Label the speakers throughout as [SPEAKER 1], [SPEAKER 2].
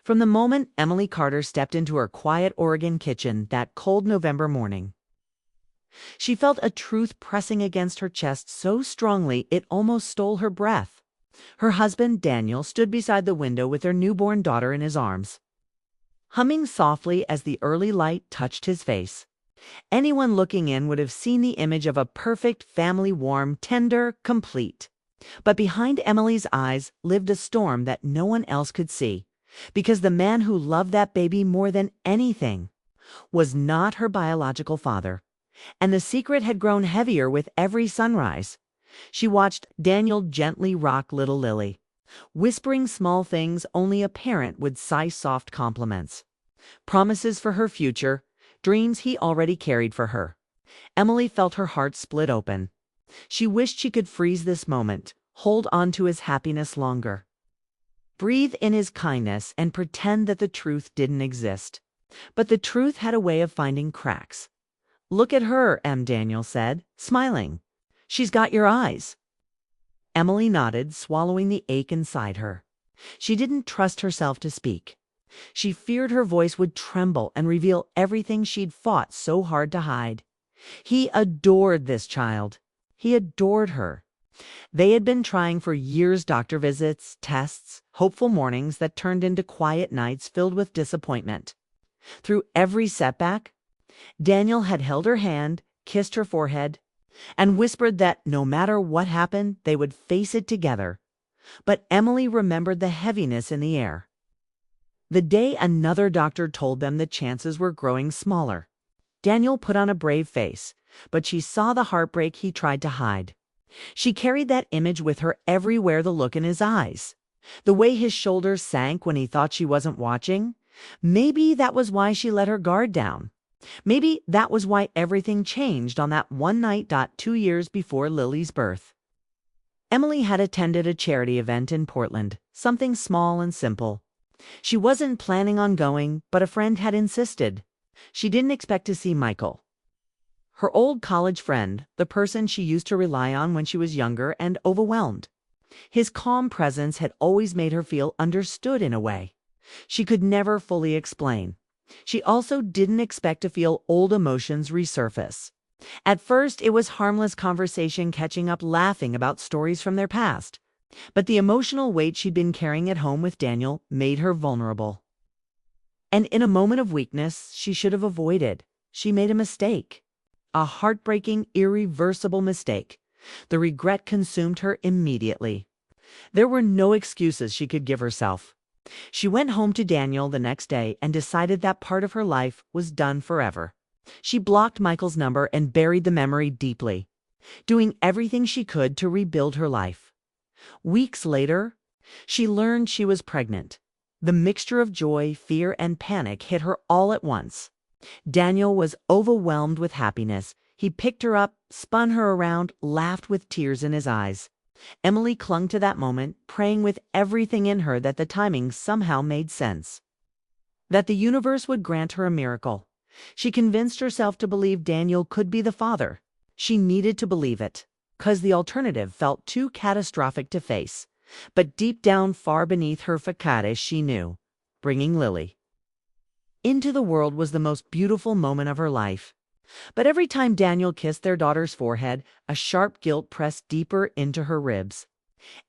[SPEAKER 1] from the moment Emily Carter stepped into her quiet Oregon kitchen that cold November morning. She felt a truth pressing against her chest so strongly it almost stole her breath. Her husband, Daniel, stood beside the window with their newborn daughter in his arms, humming softly as the early light touched his face. Anyone looking in would have seen the image of a perfect family, warm, tender, complete. But behind Emily's eyes lived a storm that no one else could see, because the man who loved that baby more than anything was not her biological father. And the secret had grown heavier with every sunrise. She watched Daniel gently rock little Lily, whispering small things only a parent would sigh soft compliments. Promises for her future, dreams he already carried for her. Emily felt her heart split open. She wished she could freeze this moment, hold on to his happiness longer, breathe in his kindness, and pretend that the truth didn't exist. But the truth had a way of finding cracks. "Look at her," Daniel said, smiling. "She's got your eyes." Emily nodded, swallowing the ache inside her. She didn't trust herself to speak. She feared her voice would tremble and reveal everything she'd fought so hard to hide. He adored this child. He adored her. They had been trying for years, doctor visits, tests, hopeful mornings that turned into quiet nights filled with disappointment. Through every setback, Daniel had held her hand, kissed her forehead, and whispered that no matter what happened, they would face it together. But Emily remembered the heaviness in the air. The day another doctor told them the chances were growing smaller. Daniel put on a brave face, but she saw the heartbreak he tried to hide. She carried that image with her everywhere, the look in his eyes, the way his shoulders sank when he thought she wasn't watching. Maybe that was why she let her guard down. Maybe that was why everything changed on that one night 2 years before Lily's birth. Emily had attended a charity event in Portland, something small and simple. She wasn't planning on going, but a friend had insisted. She didn't expect to see Michael, her old college friend, the person she used to rely on when she was younger and overwhelmed. His calm presence had always made her feel understood in a way she could never fully explain. She also didn't expect to feel old emotions resurface. At first, it was harmless conversation, catching up, laughing about stories from their past. But the emotional weight she'd been carrying at home with Daniel made her vulnerable. And in a moment of weakness she should have avoided, she made a mistake. A heartbreaking, irreversible mistake. The regret consumed her immediately. There were no excuses she could give herself. She went home to Daniel the next day and decided that part of her life was done forever. She blocked Michael's number and buried the memory deeply, doing everything she could to rebuild her life. Weeks later, she learned she was pregnant. The mixture of joy, fear, and panic hit her all at once. Daniel was overwhelmed with happiness. He picked her up, spun her around, laughed with tears in his eyes. Emily clung to that moment, praying with everything in her that the timing somehow made sense, that the universe would grant her a miracle. She convinced herself to believe Daniel could be the father. She needed to believe it, because the alternative felt too catastrophic to face. But deep down, far beneath her facade, she knew bringing Lily into the world was the most beautiful moment of her life. But every time Daniel kissed their daughter's forehead, a sharp guilt pressed deeper into her ribs.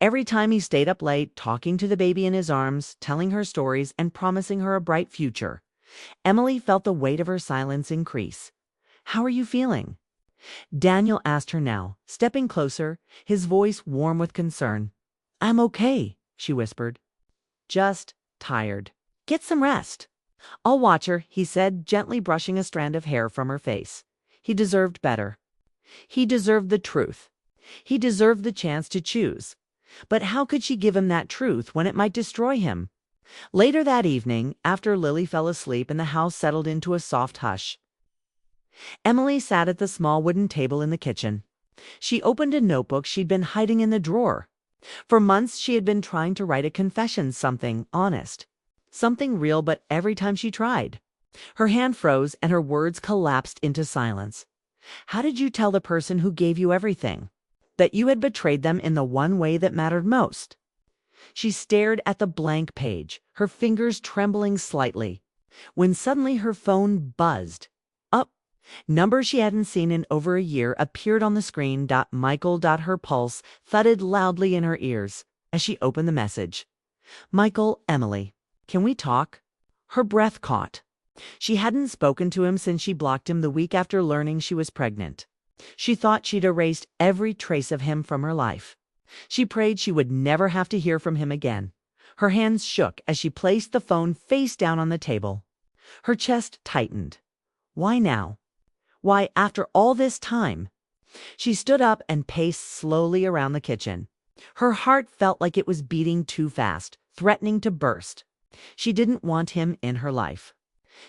[SPEAKER 1] Every time he stayed up late, talking to the baby in his arms, telling her stories, and promising her a bright future, Emily felt the weight of her silence increase. "How are you feeling?" Daniel asked her now, stepping closer, his voice warm with concern. "I'm okay," she whispered. "Just tired. Get some rest." "I'll watch her," he said, gently brushing a strand of hair from her face. He deserved better. He deserved the truth. He deserved the chance to choose. But how could she give him that truth when it might destroy him? Later that evening, after Lily fell asleep and the house settled into a soft hush, Emily sat at the small wooden table in the kitchen. She opened a notebook she'd been hiding in the drawer. For months she had been trying to write a confession, something honest, something real, but every time she tried, her hand froze and her words collapsed into silence. How did you tell the person who gave you everything that you had betrayed them in the one way that mattered most? She stared at the blank page, her fingers trembling slightly, when suddenly her phone buzzed. Up. Number she hadn't seen in over a year appeared on the screen. Michael. Her pulse thudded loudly in her ears as she opened the message. Michael, Emily. Can we talk? Her breath caught. She hadn't spoken to him since she blocked him the week after learning she was pregnant. She thought she'd erased every trace of him from her life. She prayed she would never have to hear from him again. Her hands shook as she placed the phone face down on the table. Her chest tightened. Why now? Why, after all this time? She stood up and paced slowly around the kitchen. Her heart felt like it was beating too fast, threatening to burst. She didn't want him in her life.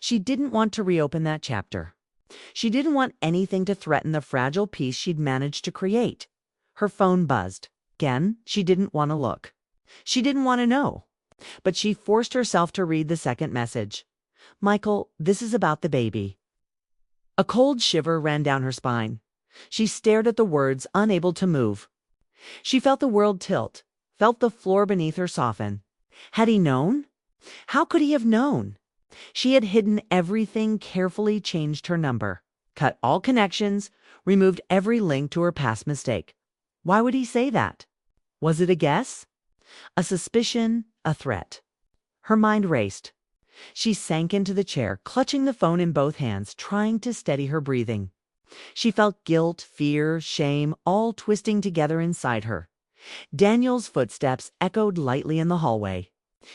[SPEAKER 1] She didn't want to reopen that chapter. She didn't want anything to threaten the fragile peace she'd managed to create. Her phone buzzed. Again, she didn't want to look. She didn't want to know. But she forced herself to read the second message. Michael, this is about the baby. A cold shiver ran down her spine. She stared at the words, unable to move. She felt the world tilt, felt the floor beneath her soften. Had he known? How could he have known? She had hidden everything, carefully changed her number, cut all connections, removed every link to her past mistake. Why would he say that? Was it a guess? A suspicion? A threat? Her mind raced. She sank into the chair, clutching the phone in both hands, trying to steady her breathing. She felt guilt, fear, shame, all twisting together inside her. Daniel's footsteps echoed lightly in the hallway.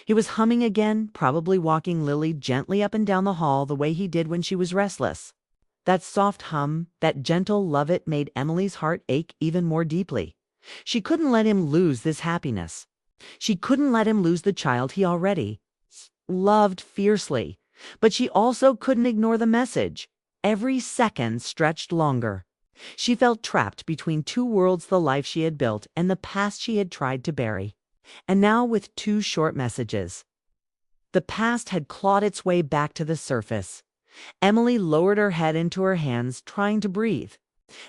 [SPEAKER 1] He was humming again, probably walking Lily gently up and down the hall the way he did when she was restless. That soft hum, that gentle love it made Emily's heart ache even more deeply. She couldn't let him lose this happiness. She couldn't let him lose the child he already loved fiercely. But she also couldn't ignore the message. Every second stretched longer. She felt trapped between two worlds, the life she had built and the past she had tried to bury. And now with two short messages. The past had clawed its way back to the surface. Emily lowered her head into her hands, trying to breathe.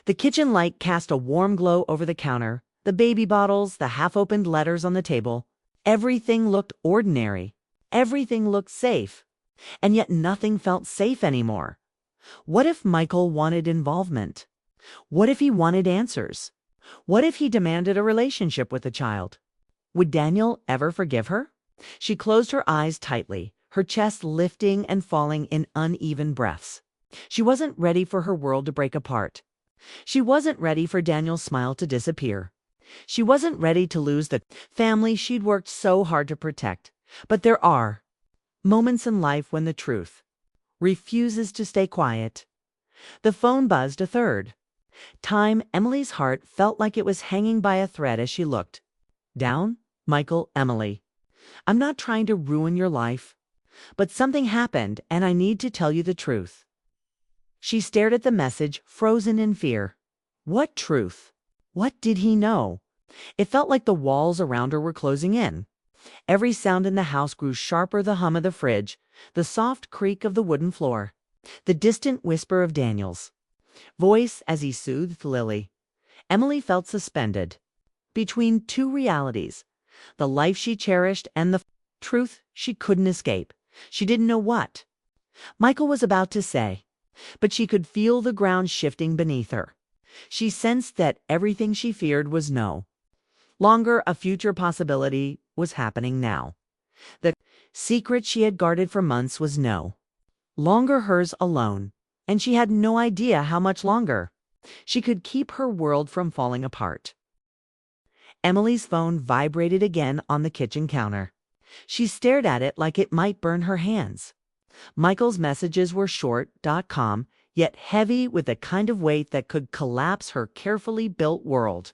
[SPEAKER 1] The kitchen light cast a warm glow over the counter, the baby bottles, the half-opened letters on the table. Everything looked ordinary. Everything looked safe. And yet nothing felt safe anymore. What if Michael wanted involvement? What if he wanted answers? What if he demanded a relationship with the child? Would Daniel ever forgive her? She closed her eyes tightly, her chest lifting and falling in uneven breaths. She wasn't ready for her world to break apart. She wasn't ready for Daniel's smile to disappear. She wasn't ready to lose the family she'd worked so hard to protect. But there are moments in life when the truth refuses to stay quiet. The phone buzzed a third time. Emily's heart felt like it was hanging by a thread as she looked down. Michael, Emily. I'm not trying to ruin your life, but something happened and I need to tell you the truth. She stared at the message, frozen in fear. What truth? What did he know? It felt like the walls around her were closing in. Every sound in the house grew sharper, the hum of the fridge, the soft creak of the wooden floor, the distant whisper of Daniel's voice as he soothed Lily. Emily felt suspended between two realities, the life she cherished and the truth she couldn't escape. She didn't know what Michael was about to say, but she could feel the ground shifting beneath her. She sensed that everything she feared was no longer a future possibility was happening now. The secret she had guarded for months was no longer hers alone, and she had no idea how much longer she could keep her world from falling apart. Emily's phone vibrated again on the kitchen counter. She stared at it like it might burn her hands. Michael's messages were short, calm, yet heavy with the kind of weight that could collapse her carefully built world.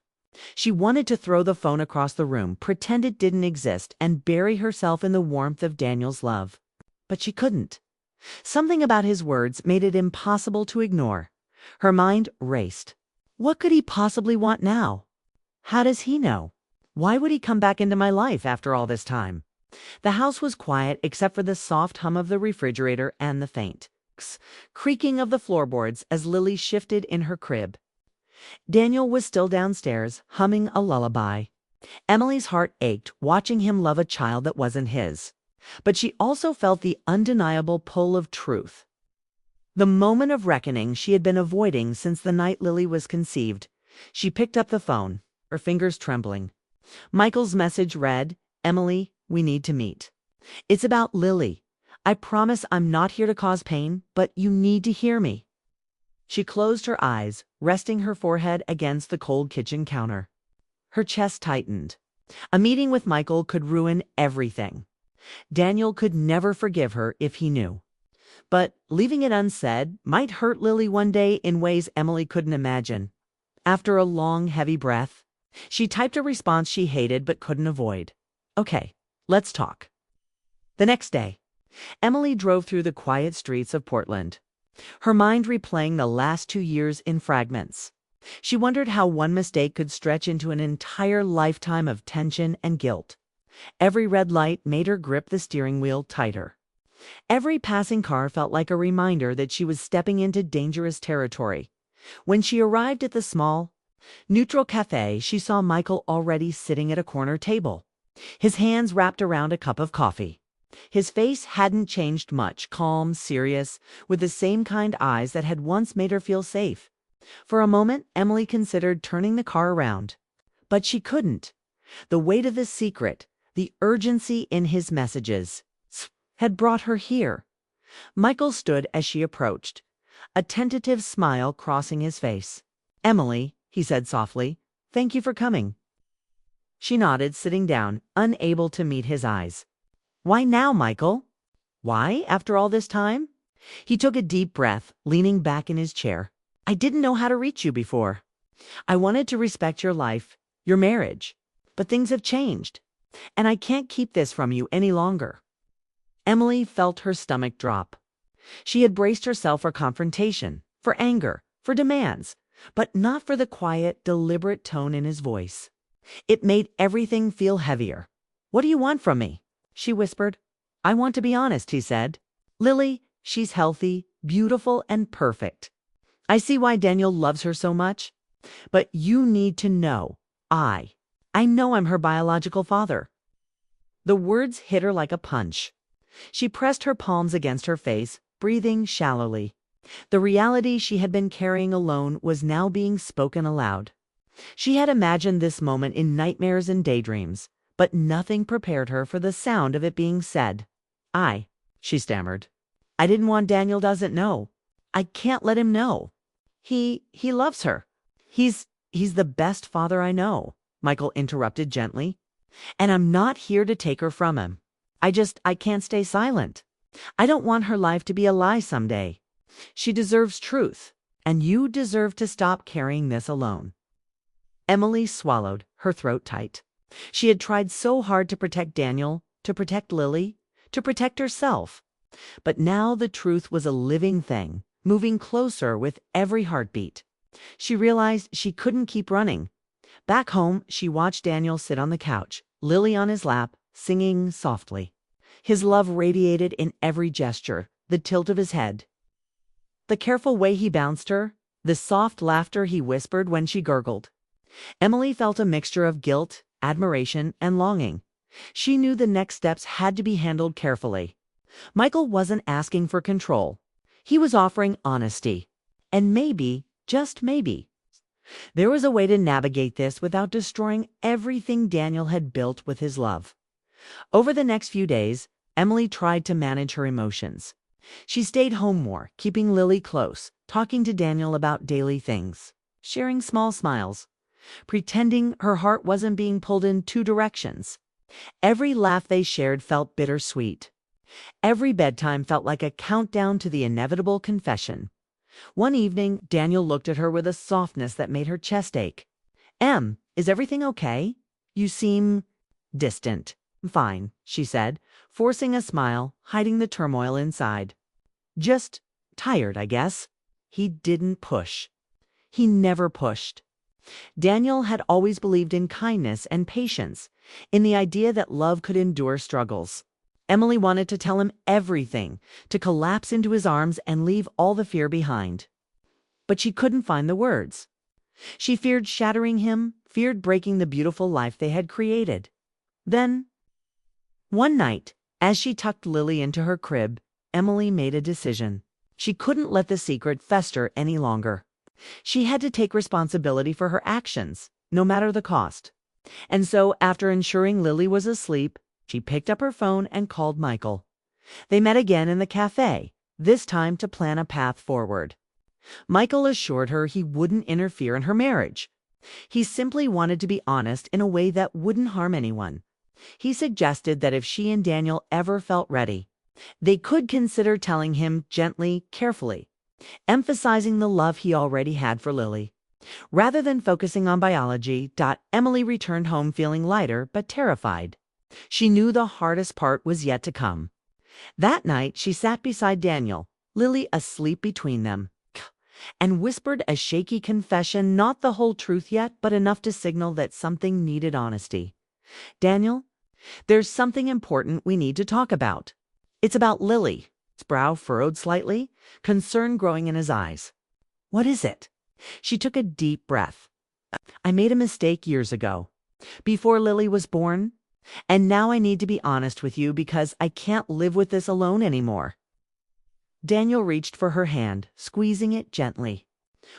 [SPEAKER 1] She wanted to throw the phone across the room, pretend it didn't exist, and bury herself in the warmth of Daniel's love. But she couldn't. Something about his words made it impossible to ignore. Her mind raced. What could he possibly want now? How does he know? Why would he come back into my life after all this time? The house was quiet except for the soft hum of the refrigerator and the faint creaking of the floorboards as Lily shifted in her crib. Daniel was still downstairs, humming a lullaby. Emily's heart ached watching him love a child that wasn't his. But she also felt the undeniable pull of truth. The moment of reckoning she had been avoiding since the night Lily was conceived. She picked up the phone, her fingers trembling. Michael's message read, "Emily, we need to meet. It's about Lily. I promise I'm not here to cause pain, but you need to hear me." She closed her eyes, resting her forehead against the cold kitchen counter. Her chest tightened. A meeting with Michael could ruin everything. Daniel could never forgive her if he knew. But leaving it unsaid might hurt Lily one day in ways Emily couldn't imagine. After a long, heavy breath, she typed a response she hated but couldn't avoid. "Okay, let's talk." The next day, Emily drove through the quiet streets of Portland, her mind replaying the last 2 years in fragments. She wondered how one mistake could stretch into an entire lifetime of tension and guilt. Every red light made her grip the steering wheel tighter. Every passing car felt like a reminder that she was stepping into dangerous territory. When she arrived at the small, neutral cafe, she saw Michael already sitting at a corner table, his hands wrapped around a cup of coffee. His face hadn't changed much, calm, serious, with the same kind eyes that had once made her feel safe. For a moment, Emily considered turning the car around. But she couldn't. The weight of the secret, the urgency in his messages, had brought her here. Michael stood as she approached, a tentative smile crossing his face. "Emily," he said softly, "thank you for coming." She nodded, sitting down, unable to meet his eyes. "Why now, Michael? Why, after all this time?" He took a deep breath, leaning back in his chair. "I didn't know how to reach you before. I wanted to respect your life, your marriage. But things have changed, and I can't keep this from you any longer." Emily felt her stomach drop. She had braced herself for confrontation, for anger, for demands, but not for the quiet, deliberate tone in his voice. It made everything feel heavier. "What do you want from me?" she whispered. "I want to be honest," he said. "Lily, she's healthy, beautiful, and perfect. I see why Daniel loves her so much. But you need to know, I know I'm her biological father." The words hit her like a punch. She pressed her palms against her face, breathing shallowly. The reality she had been carrying alone was now being spoken aloud. She had imagined this moment in nightmares and daydreams, but nothing prepared her for the sound of it being said. She stammered. "I didn't want Daniel doesn't know. I can't let him know. He loves her. He's the best father I know," Michael interrupted gently. "And I'm not here to take her from him. I can't stay silent. I don't want her life to be a lie someday. She deserves truth, and you deserve to stop carrying this alone." Emily swallowed, her throat tight. She had tried so hard to protect Daniel, to protect Lily, to protect herself. But now the truth was a living thing, moving closer with every heartbeat. She realized she couldn't keep running. Back home, she watched Daniel sit on the couch, Lily on his lap, singing softly. His love radiated in every gesture, the tilt of his head, the careful way he bounced her, the soft laughter he whispered when she gurgled. Emily felt a mixture of guilt, admiration, and longing. She knew the next steps had to be handled carefully. Michael wasn't asking for control. He was offering honesty. And maybe, just maybe, there was a way to navigate this without destroying everything Daniel had built with his love. Over the next few days, Emily tried to manage her emotions. She stayed home more, keeping Lily close, talking to Daniel about daily things, sharing small smiles, pretending her heart wasn't being pulled in two directions. Every laugh they shared felt bittersweet. Every bedtime felt like a countdown to the inevitable confession. One evening, Daniel looked at her with a softness that made her chest ache. "Em, is everything okay? You seem distant." "Fine," she said, forcing a smile, hiding the turmoil inside. "Just tired, I guess." He didn't push. He never pushed. Daniel had always believed in kindness and patience, in the idea that love could endure struggles. Emily wanted to tell him everything, to collapse into his arms and leave all the fear behind. But she couldn't find the words. She feared shattering him, feared breaking the beautiful life they had created. Then, one night, as she tucked Lily into her crib, Emily made a decision. She couldn't let the secret fester any longer. She had to take responsibility for her actions, no matter the cost. And so, after ensuring Lily was asleep, she picked up her phone and called Michael. They met again in the cafe, this time to plan a path forward. Michael assured her he wouldn't interfere in her marriage. He simply wanted to be honest in a way that wouldn't harm anyone. He suggested that if she and Daniel ever felt ready, they could consider telling him gently, carefully, emphasizing the love he already had for Lily. Rather than focusing on biology, Emily returned home feeling lighter but terrified. She knew the hardest part was yet to come. That night, she sat beside Daniel, Lily asleep between them, and whispered a shaky confession, not the whole truth yet, but enough to signal that something needed honesty. "Daniel, there's something important we need to talk about. It's about Lily." His brow furrowed slightly, concern growing in his eyes. "What is it?" She took a deep breath. "I made a mistake years ago, before Lily was born, and now I need to be honest with you because I can't live with this alone anymore." Daniel reached for her hand, squeezing it gently.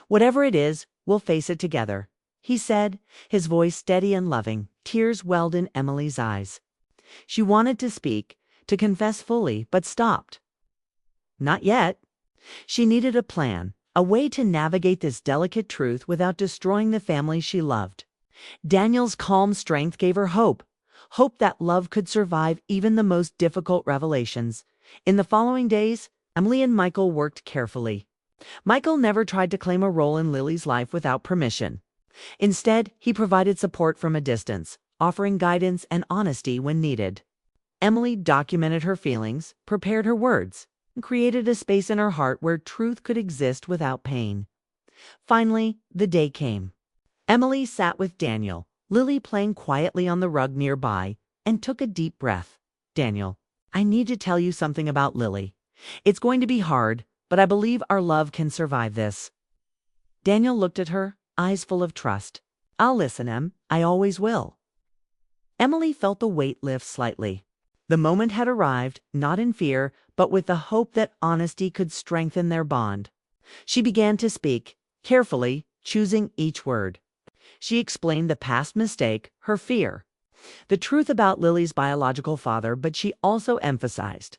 [SPEAKER 1] "Whatever it is, we'll face it together," he said, his voice steady and loving. Tears welled in Emily's eyes. She wanted to speak, to confess fully, but stopped. Not yet. She needed a plan, a way to navigate this delicate truth without destroying the family she loved. Daniel's calm strength gave her hope that love could survive even the most difficult revelations. In the following days, Emily and Michael worked carefully. Michael never tried to claim a role in Lily's life without permission. Instead, he provided support from a distance, offering guidance and honesty when needed. Emily documented her feelings, prepared her words, and created a space in her heart where truth could exist without pain. Finally, the day came. Emily sat with Daniel, Lily playing quietly on the rug nearby, and took a deep breath. "Daniel, I need to tell you something about Lily. It's going to be hard, but I believe our love can survive this." Daniel looked at her, eyes full of trust. "I'll listen, Em. I always will." Emily felt the weight lift slightly. The moment had arrived, not in fear, but with the hope that honesty could strengthen their bond. She began to speak, carefully, choosing each word. She explained the past mistake, her fear, the truth about Lily's biological father, but she also emphasized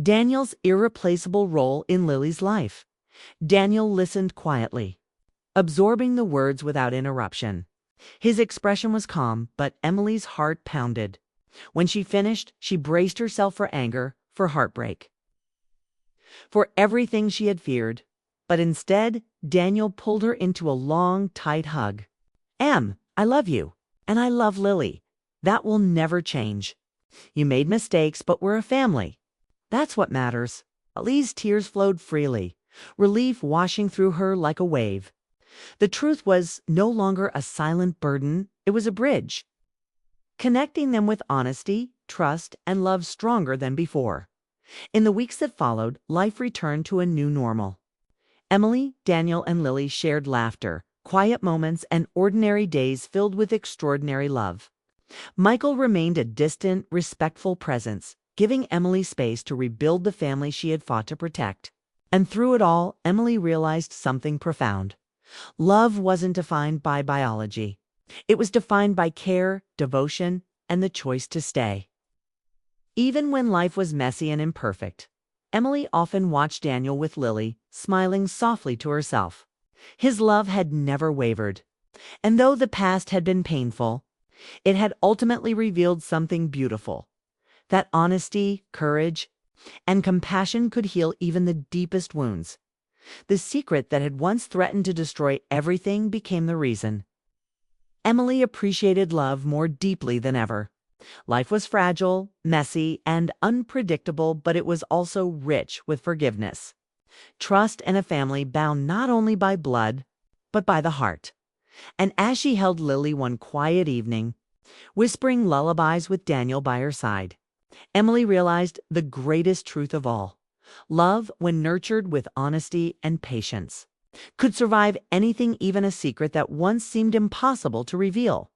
[SPEAKER 1] Daniel's irreplaceable role in Lily's life. Daniel listened quietly, absorbing the words without interruption. His expression was calm, but Emily's heart pounded. When she finished, she braced herself for anger, for heartbreak, for everything she had feared. But instead, Daniel pulled her into a long, tight hug. "Em, I love you, and I love Lily. That will never change. You made mistakes, but we're a family. That's what matters." Lily's tears flowed freely, relief washing through her like a wave. The truth was no longer a silent burden, it was a bridge, connecting them with honesty, trust, and love stronger than before. In the weeks that followed, life returned to a new normal. Emily, Daniel, and Lily shared laughter, quiet moments, and ordinary days filled with extraordinary love. Michael remained a distant, respectful presence, giving Emily space to rebuild the family she had fought to protect. And through it all, Emily realized something profound. Love wasn't defined by biology. It was defined by care, devotion, and the choice to stay. Even when life was messy and imperfect, Emily often watched Daniel with Lily, smiling softly to herself. His love had never wavered. And though the past had been painful, it had ultimately revealed something beautiful. That honesty, courage, and compassion could heal even the deepest wounds. The secret that had once threatened to destroy everything became the reason. Emily appreciated love more deeply than ever. Life was fragile, messy, and unpredictable, but it was also rich with forgiveness, trust, and a family bound not only by blood, but by the heart. And as she held Lily one quiet evening, whispering lullabies with Daniel by her side, Emily realized the greatest truth of all. Love, when nurtured with honesty and patience, could survive anything, even a secret that once seemed impossible to reveal.